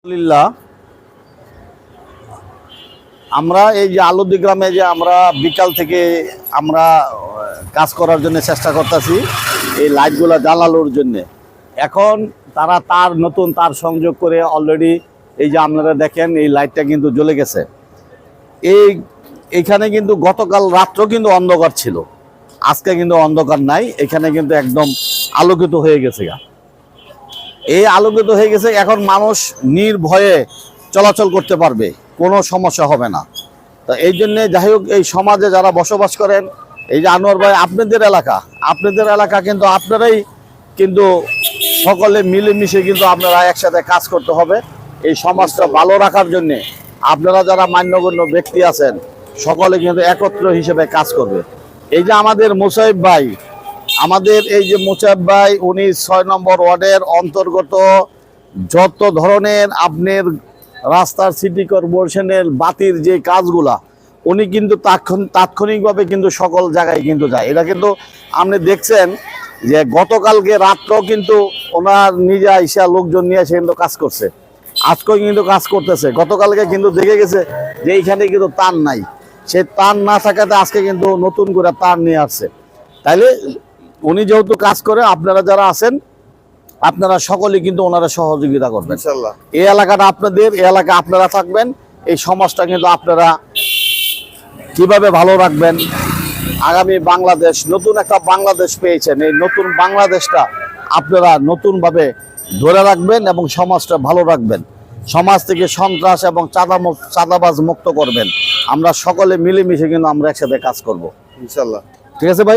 আলহামদুলিল্লাহ, আমরা এই যে আলুদি গ্রামে যে আমরা বিকাল থেকে আমরা কাজ করার জন্য চেষ্টা করতেছি এই লাইটগুলো জ্বালানোর জন্য। এখন তারা নতুন তার সংযোগ করে অলরেডি এই যে আপনারা দেখেন এই লাইটটা কিন্তু জ্বলে গেছে। এইখানে কিন্তু গতকাল রাত্রেও কিন্তু অন্ধকার ছিল, আজকে কিন্তু অন্ধকার নাই, এখানে কিন্তু একদম আলোকিত হয়ে গেছে। এই আলোকিত হয়ে গেছে, এখন মানুষ নির্ভয়ে চলাচল করতে পারবে, কোনো সমস্যা হবে না। তো এই জন্যে যাই হোক, এই সমাজে যারা বসবাস করেন, এই যে আনোয়ার ভাই আপনাদের এলাকা কিন্তু আপনারাই কিন্তু সকলে মিলেমিশে কিন্তু আপনারা একসাথে কাজ করতে হবে এই সমাজটা ভালো রাখার জন্যে। আপনারা যারা মান্যগণ্য ব্যক্তি আছেন সকলে কিন্তু একত্র হিসেবে কাজ করবে। এই যে আমাদের মোসাইব ভাই, উনি ৬ নম্বর ওয়ার্ডের অন্তর্গত যত ধরনের আপনার রাস্তার সিটি কর্পোরেশনের বাতির যে কাজগুলা উনি কিন্তু তাৎক্ষণিকভাবে কিন্তু সকল জায়গায় কিন্তু যায়। এটা কিন্তু আপনি দেখছেন যে গতকালকে রাত্রেও কিন্তু ওনার নিজে আইসা লোকজন নিয়ে এসে কিন্তু কাজ করছে, আজকেও কিন্তু কাজ করতেছে। গতকালকে কিন্তু দেখে গেছে যে এইখানে কিন্তু তার নাই, সেই তার না থাকাতে আজকে কিন্তু নতুন করে তার নিয়ে আসছে। তাইলে উনি যেহেতু কাজ করে, আপনারা যারা আছেন আপনারা সকলে কিন্তু ওনারা সহযোগিতা করবেন ইনশাআল্লাহ। এই এলাকাটা আপনাদের, এই এলাকা আপনারা থাকবেন, এই সমাজটা কিন্তু আপনারা কিভাবে ভালো রাখবেন। আগামী বাংলাদেশ, নতুন একটা বাংলাদেশ পেয়েছেন, এই নতুন বাংলাদেশটা আপনারা নতুনভাবে ধরে রাখবেন এবং সমাজটা ভালো রাখবেন। সমাজ থেকে সন্ত্রাস এবং চাঁদাবাজ মুক্ত করবেন। আমরা সকলে মিলেমিশে কিন্তু আমরা একসাথে কাজ করব ইনশাআল্লাহ। ঠিক আছে ভাই।